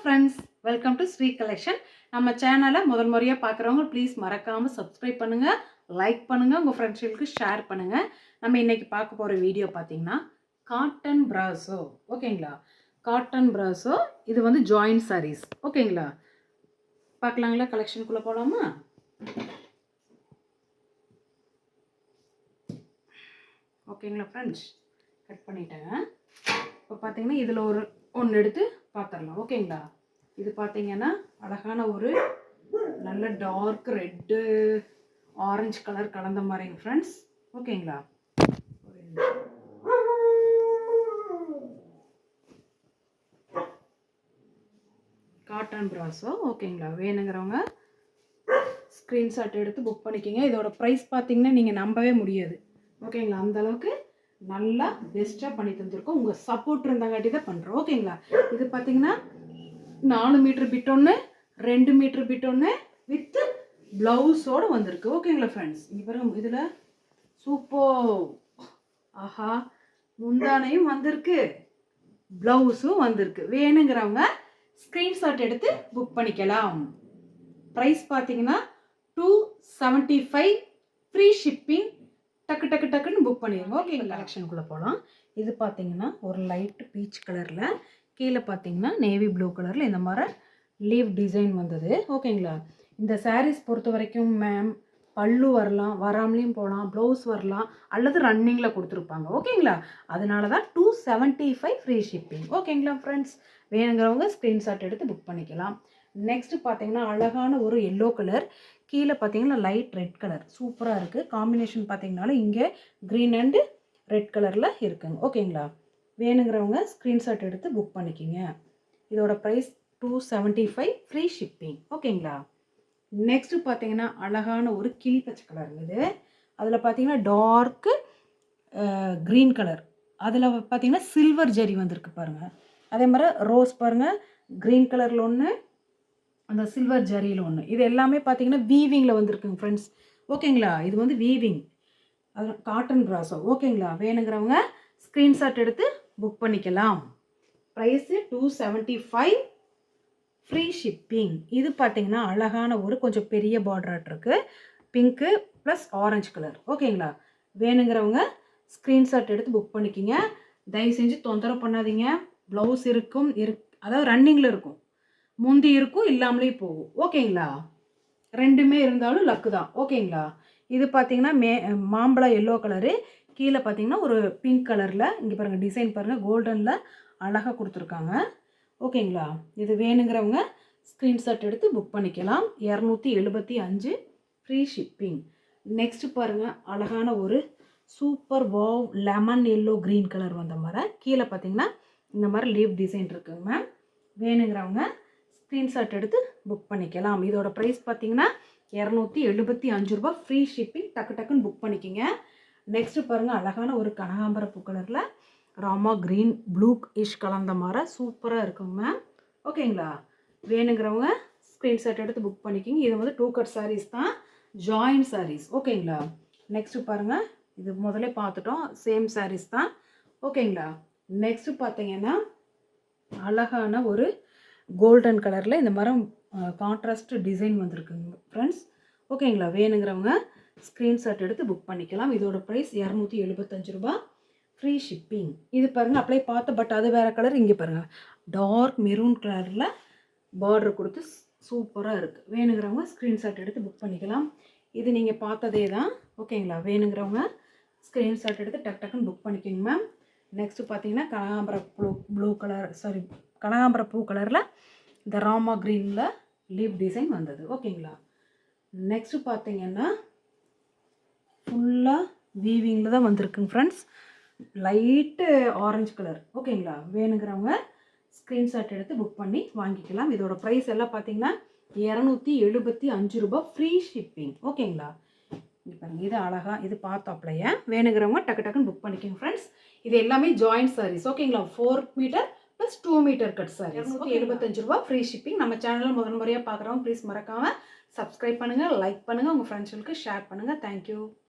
Friends, welcome to Sri collection. நம்ம சேனலை முதல் முறையாக பார்க்குறவங்க ப்ளீஸ் மறக்காமல் சப்ஸ்கிரைப் பண்ணுங்கள், லைக் பண்ணுங்கள், உங்கள் ஃப்ரெண்ட்ஸுகளுக்கு ஷேர் பண்ணுங்கள். நம்ம இன்றைக்கி பார்க்க போகிற வீடியோ பார்த்தீங்கன்னா காட்டன் பிராசோ. ஓகேங்களா? காட்டன் பிராசோ இது வந்து ஜாயின்ட் சாரீஸ். ஓகேங்களா? பார்க்கலாங்களா? கலெக்ஷனுக்குள்ளே போகலாமா? ஓகேங்களா ஃப்ரெண்ட்ஸ், கட் பண்ணிட்டேங்க. இப்போ பார்த்தீங்கன்னா இதில் ஒன்று எடுத்து பார்த்துடலாம். ஓகேங்களா? இது பார்த்தீங்கன்னா அழகான ஒரு நல்ல டார்க் ரெட்டு ஆரஞ்சு கலர் கலந்த மாதிரிங்க ஃப்ரெண்ட்ஸ். ஓகேங்களா? Cotton brasso. ஓகேங்களா? வேணுங்கிறவங்க ஸ்க்ரீன்ஷாட் எடுத்து புக் பண்ணிக்கோங்க. இதோட ப்ரைஸ் பார்த்தீங்கன்னா நீங்கள் நம்பவே முடியாது. ஓகேங்களா? அந்தளவுக்கு நல்லா பெஸ்ட்டாக பண்ணி தந்துருக்கோம். உங்கள் சப்போர்ட் இருந்தாங்காட்டி தான் பண்ணுறோம். ஓகேங்களா? இது பார்த்தீங்கன்னா 4 மீட்டர் பிட் ஒன்று, 2 மீட்டர் பிட் ஒன்று வித் ப்ளவுஸோடு வந்திருக்கு. ஓகேங்களா ஃப்ரெண்ட்ஸ்? இங்கே பாருங்க, இதில் சூப்பர். ஆஹா, முந்தானையும் வந்திருக்கு, ப்ளவுஸும் வந்திருக்கு. வேணுங்கிறவங்க ஸ்க்ரீன்ஷாட் எடுத்து புக் பண்ணிக்கலாம். ப்ரைஸ் பார்த்தீங்கன்னா 275, ஃப்ரீ ஷிப்பிங். டக்கு டக்கு டக்குன்னு புக் பண்ணிடுங்க. ஓகேங்களா? கலெக்ஷனுக்குள்ளே போகலாம். இது பார்த்தீங்கன்னா ஒரு லைட் பீச் கலரில், கீழே பார்த்தீங்கன்னா நேவி ப்ளூ கலரில் இந்த மாதிரி லீவ் டிசைன் வந்தது. ஓகேங்களா? இந்த சாரீஸ் பொறுத்த வரைக்கும் மேம் பல்லு வரலாம், வராமலேயும் போகலாம், ப்ளவுஸ் வரலாம், அல்லது ரன்னிங்கில் கொடுத்துருப்பாங்க. ஓகேங்களா? அதனால தான் 275 ஃப்ரீ ஷிப்பிங். ஓகேங்களா ஃப்ரெண்ட்ஸ்? வேணுங்கிறவங்க ஸ்க்ரீன்ஷாட் எடுத்து புக் பண்ணிக்கலாம். நெக்ஸ்ட்டு பார்த்தீங்கன்னா அழகான ஒரு எல்லோ கலர், கீழே பார்த்தீங்கன்னா லைட் ரெட் கலர் சூப்பராக இருக்குது. காம்பினேஷன் பார்த்தீங்கன்னாலும் இங்கே க்ரீன் அண்டு ரெட் கலரில் இருக்குங்க. ஓகேங்களா? வேணுங்கிறவங்க ஸ்க்ரீன்ஷாட் எடுத்து புக் பண்ணிக்கிங்க. இதோட ப்ரைஸ் 275, ஃப்ரீ ஷிப்பிங். ஓகேங்களா? நெக்ஸ்ட்டு பார்த்தீங்கன்னா அழகான ஒரு கிளி பச்சை கலர் இது. அதில் பார்த்தீங்கன்னா டார்க்கு க்ரீன் கலர், அதில் பார்த்தீங்கன்னா சில்வர் ஜரி வந்திருக்கு பாருங்கள். அதே மாதிரி ரோஸ் பாருங்கள், க்ரீன் கலரில் ஒன்று, அந்த சில்வர் ஜரியில் ஒன்று. இது எல்லாமே பார்த்தீங்கன்னா வீவிங்கில் வந்திருக்குங்க ஃப்ரெண்ட்ஸ். ஓகேங்களா? இது வந்து வீவிங், அது காட்டன் பிராசோ. ஓகேங்களா? வேணுங்கிறவங்க ஸ்க்ரீன்ஷாட் எடுத்து புக் பண்ணிக்கலாம். Price 275, free shipping. இது பார்த்தீங்கன்னா அழகான ஒரு கொஞ்சம் பெரிய பார்டராட் இருக்குது, பிங்க்கு ப்ளஸ் ஆரஞ்சு கலர். ஓகேங்களா? வேணுங்கிறவங்க ஸ்க்ரீன்ஷாட் எடுத்து புக் பண்ணிக்கிங்க. தயவு செஞ்சு தொந்தரவு பண்ணாதீங்க. ப்ளவுஸ் இருக்கும், அதாவது ரன்னிங்கில் இருக்கும், முந்தி இருக்கும், இல்லாமலே போகும். ஓகேங்களா? ரெண்டுமே இருந்தாலும் லக்கு தான். ஓகேங்களா? இது பார்த்தீங்கன்னா மாம்பழம் எல்லோ கலரு, கீழே பார்த்தீங்கன்னா ஒரு பிங்க் கலரில், இங்கே பாருங்கள் டிசைன் பாருங்கள், கோல்டனில் அழகாக கொடுத்துருக்காங்க. ஓகேங்களா? இது வேணுங்கிறவங்க ஸ்க்ரீன்ஷாட் எடுத்து புக் பண்ணிக்கலாம். 275, ஃப்ரீ ஷிப்பிங். நெக்ஸ்ட்டு பாருங்கள் அழகான ஒரு super wow lemon yellow green colour வந்த மாதிரி, கீழே பார்த்தீங்கன்னா இந்த மாதிரி லீவ் டிசைன் இருக்குங்க மேம். வேணுங்கிறவங்க ஸ்க்ரீன்ஷாட் எடுத்து புக் பண்ணிக்கலாம். இதோட ப்ரைஸ் பார்த்தீங்கன்னா 275 ரூபா, ஃப்ரீ ஷிப்பிங். டக்கு டக்குன்னு புக் பண்ணிக்கிங்க. நெக்ஸ்ட்டு பாருங்கள் அழகான ஒரு கனகாம்பர பூ கலரில் ராமா க்ரீன் ப்ளூ இஷ் கலந்த மாதிரி சூப்பராக இருக்குங்க மேம். ஓகேங்களா? வேணுங்கிறவங்க ஸ்க்ரீன்ஷாட் எடுத்து புக் பண்ணிக்கிங்க. இது வந்து 2 கட் சாரீஸ் தான், ஜாயின்ட் சாரீஸ். ஓகேங்களா? நெக்ஸ்ட்டு பாருங்கள், இது முதல்ல பார்த்துட்டோம், சேம் சாரீஸ் தான். ஓகேங்களா? நெக்ஸ்ட்டு பார்த்தீங்கன்னா அழகான ஒரு கோல்டன் கலரில் இந்த மாதிரி கான்ட்ராஸ்ட் டிசைன் வந்திருக்குங்க ஃப்ரெண்ட்ஸ். ஓகேங்களா? வேணுங்கிறவங்க ஸ்க்ரீன்ஷாட் எடுத்து புக் பண்ணிக்கலாம். இதோட ப்ரைஸ் 275 ரூபா, ஃப்ரீ ஷிப்பிங். இது பாருங்கள் அப்படியே பார்த்தோம், பட் அது வேறு கலர். இங்கே பாருங்கள் டார்க் மெரூன் கலரில் பார்டர் கொடுத்து சூப்பராக இருக்குது. வேணுங்கிறவங்க ஸ்க்ரீன்ஷாட் எடுத்து புக் பண்ணிக்கலாம். இது நீங்கள் பார்த்ததே தான். ஓகேங்களா? வேணுங்கிறவங்க ஸ்க்ரீன்ஷாட் எடுத்து டக் டக்குன்னு புக் பண்ணிக்கோங்க மேம். நெக்ஸ்ட்டு பார்த்தீங்கன்னா கனகாம்பர பூ கலரில் இந்த ராமா க்ரீனில் லீவ் டிசைன் வந்தது. ஓகேங்களா? நெக்ஸ்ட்டு பார்த்தீங்கன்னா ஃபுல்லாக வீவிங்கில் தான் வந்திருக்குங்க ஃப்ரெண்ட்ஸ், லைட்டு ஆரஞ்சு கலர். ஓகேங்களா? வேணுங்கிறவங்க ஸ்க்ரீன்ஷாட் எடுத்து புக் பண்ணி வாங்கிக்கலாம். இதோட ப்ரைஸ் எல்லாம் பார்த்தீங்கன்னா 275 ரூபா, ஃப்ரீ ஷிப்பிங். ஓகேங்களா? இது பாருங்கள், இது அழகாக இது பார்த்தாப்லையே. வேணுங்கிறவங்க டக்கு டக்குன்னு புக் பண்ணிக்கோங்க ஃப்ரெண்ட்ஸ். இது எல்லாமே ஜாயின்ட் சாரீஸ். ஓகேங்களா? 4 metre plus 2 metre cut saris. 275 ரூபா, ஃப்ரீ ஷிப்பிங். நம்ம சேனலில் முதல் முறையாக பார்க்குறவங்க ப்ளீஸ் மறக்காமல் சப்ஸ்கிரைப் பண்ணுங்கள், லைக் பண்ணுங்கள், உங்கள் ஃப்ரெண்ட்ஸுகளுக்கு ஷேர் பண்ணுங்கள். தேங்க்யூ.